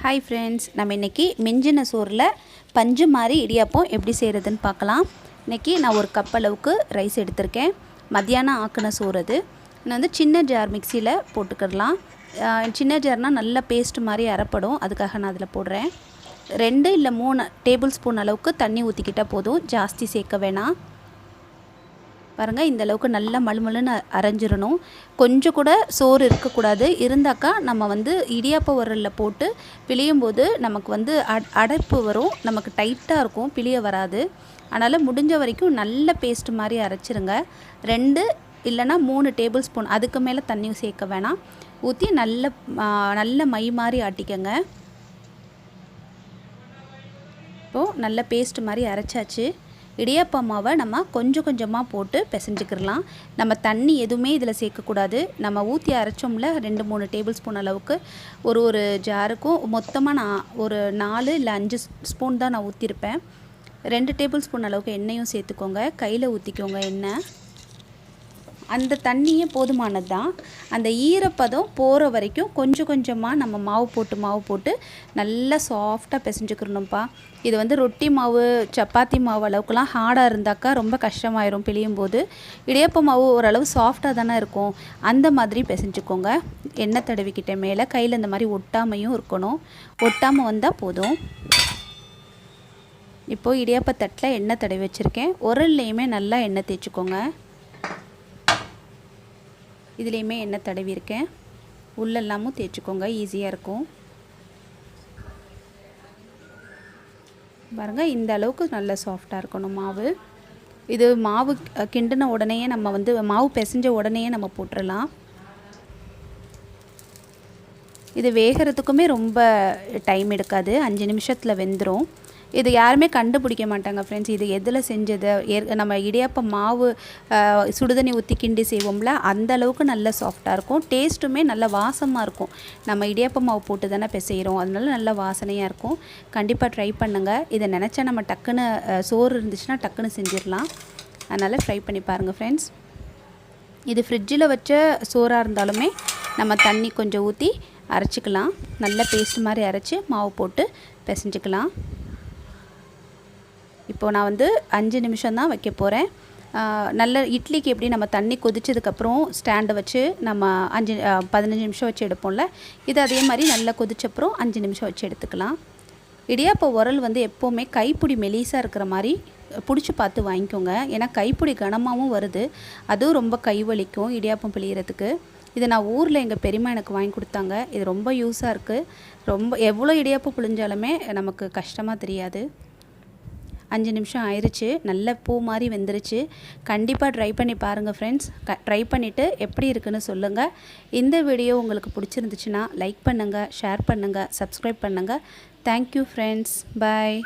Hi friends, நம்ம இன்றைக்கி மிஞ்சின சோறில் பஞ்சு மாதிரி இடியாப்பம் எப்படி செய்கிறதுன்னு பார்க்கலாம். இன்றைக்கி நான் ஒரு கப் அளவுக்கு ரைஸ் எடுத்திருக்கேன். மத்தியானம் ஆக்கின சோறு அது. நான் வந்து சின்ன ஜார் மிக்சியில் போட்டுக்கிடலாம். சின்ன ஜார்னால் நல்ல பேஸ்ட் மாதிரி அரைப்படும், அதுக்காக நான் அதில் போடுறேன். 2 இல்லை 3 டேபிள் ஸ்பூன் அளவுக்கு தண்ணி ஊற்றிக்கிட்டால் போதும், ஜாஸ்தி சேர்க்க வேணாம். பாருங்கள், இந்த அளவுக்கு நல்லா மழுமழுன்னு அரைஞ்சிடணும். கொஞ்சம் கூட சோறு இருக்கக்கூடாது. இருந்தாக்கா நம்ம வந்து இடியாப்ப உரலில் போட்டு பிழியும் போது நமக்கு வந்து அடைப்பு வரும், நமக்கு டைட்டாக இருக்கும், பிழிய வராது. அதனால் முடிஞ்ச வரைக்கும் நல்ல பேஸ்ட் மாதிரி அரைச்சிருங்க. 2 இல்லைனா 3 டேபிள் ஸ்பூன், அதுக்கு மேலே தண்ணியும் சேர்க்க வேணாம், ஊற்றி நல்ல மை மாதிரி ஆட்டிக்கங்க. இப்போது நல்ல பேஸ்ட் மாதிரி அரைச்சாச்சு. இடியாப்ப மாவை நம்ம கொஞ்சம் கொஞ்சமாக போட்டு பிசைஞ்சிக்கிடலாம். நம்ம தண்ணி எதுவுமே இதில் சேர்க்கக்கூடாது. நம்ம ஊற்றி அரைச்சோம்ல 2-3 டேபிள் ஸ்பூன் அளவுக்கு, ஒரு ஜாருக்கும் மொத்தமாக நான் ஒரு 4 இல்லை 5 ஸ்பூன் தான் நான் ஊற்றிருப்பேன். 2 டேபிள் ஸ்பூன் அளவுக்கு எண்ணெயும் சேர்த்துக்கோங்க. கையில் ஊற்றிக்கோங்க எண்ணெய். அந்த தண்ணியே போதுமானது தான். அந்த ஈரப்பதம் போகிற வரைக்கும் கொஞ்சம் கொஞ்சமாக நம்ம மாவு போட்டு நல்லா சாஃப்டாக பிசைஞ்சுக்கிறணும்ப்பா. இது வந்து ரொட்டி மாவு, சப்பாத்தி மாவு அளவுக்குலாம் ஹார்டாக இருந்தாக்கா ரொம்ப கஷ்டமாயிரும் பிழியும் போது. இடியாப்ப மாவு ஓரளவு சாஃப்டாக தானே இருக்கும், அந்த மாதிரி பிசைஞ்சுக்கோங்க. எண்ணெய் தடவிக்கிட்ட மேலே கையில் இந்த மாதிரி ஒட்டாமையும் இருக்கணும். ஒட்டாமல் வந்தால் போதும். இப்போது இடியாப்ப தட்டில் எண்ணெய் தடவி வச்சுருக்கேன். உரல்லையுமே நல்லா எண்ணெய் தேய்ச்சிக்கோங்க. இதுலேயுமே எண்ணெய் தடவிருக்கேன். உள்ளெல்லாமும் தேய்ச்சிக்கோங்க, ஈஸியாக இருக்கும். பாருங்கள், இந்த அளவுக்கு நல்லா சாஃப்டாக இருக்கணும் மாவு. இது மாவு கிண்டின உடனேயே நம்ம வந்து மாவு பிசைஞ்ச உடனேயே நம்ம போட்டுடலாம். இது வேகிறதுக்குமே ரொம்ப டைம் எடுக்காது, 5 நிமிஷத்தில் வெந்துடும். இது யாருமே கண்டுபிடிக்க மாட்டாங்க ஃப்ரெண்ட்ஸ், இது எதில் செஞ்சது. நம்ம இடியாப்ப மாவு சுடுதண்ணி ஊற்றி கிண்டி செய்வோம்ல, அந்த அளவுக்கு நல்ல சாஃப்டாக இருக்கும். டேஸ்ட்டுமே நல்ல வாசமாக இருக்கும். நம்ம இடியாப்ப மாவு போட்டு தானே பிசைகிறோம், அதனால நல்ல வாசனையாக இருக்கும். கண்டிப்பாக ட்ரை பண்ணுங்கள். இதை நினச்சா நம்ம டக்குன்னு சோறு இருந்துச்சுன்னா டக்குன்னு செஞ்சிடலாம். அதனால் ட்ரை பண்ணி பாருங்கள் ஃப்ரெண்ட்ஸ். இது ஃப்ரிட்ஜில் வச்ச சோறாக இருந்தாலுமே நம்ம தண்ணி கொஞ்சம் ஊற்றி அரைச்சிக்கலாம். நல்ல பேஸ்ட் மாதிரி அரைச்சி மாவு போட்டு பிசைஞ்சிக்கலாம். இப்போது நான் வந்து 5 நிமிஷம் தான் வைக்க போகிறேன். நல்ல இட்லிக்கு எப்படி நம்ம தண்ணி கொதிச்சதுக்கப்புறம் ஸ்டாண்டை வச்சு நம்ம 15 நிமிஷம் வச்சு எடுப்போம்ல, இது அதே மாதிரி நல்லா கொதிச்சப்புறம் 5 நிமிஷம் வச்சு எடுத்துக்கலாம். இடியாப்ப உரல் வந்து எப்போவுமே கைப்பிடி மெலிசாக இருக்கிற மாதிரி பிடிச்சி பார்த்து வாங்கிக்கோங்க. ஏன்னா கைப்பிடி கனமாகவும் வருது, அதுவும் ரொம்ப கை வலிக்கும் இடியாப்பம் பிழியறதுக்கு. இது நான் ஊரில் எங்கள் பெரியம்மா எனக்கு வாங்கி கொடுத்தாங்க. இது ரொம்ப யூஸாக இருக்குது. எவ்வளோ இடியாப்பம் பிழிஞ்சாலுமே நமக்கு கஷ்டமாக தெரியாது. 5 நிமிஷம் ஆயிடுச்சு, நல்ல பூ மாதிரி வெந்துருச்சு. கண்டிப்பாக ட்ரை பண்ணி பாருங்கள் ஃப்ரெண்ட்ஸ். ட்ரை பண்ணிவிட்டு எப்படி இருக்குன்னு சொல்லுங்கள். இந்த வீடியோ உங்களுக்கு பிடிச்சிருந்துச்சுன்னா லைக் பண்ணுங்கள், ஷேர் பண்ணுங்கள், சப்ஸ்கிரைப் பண்ணுங்கள். Thank you friends. பாய்.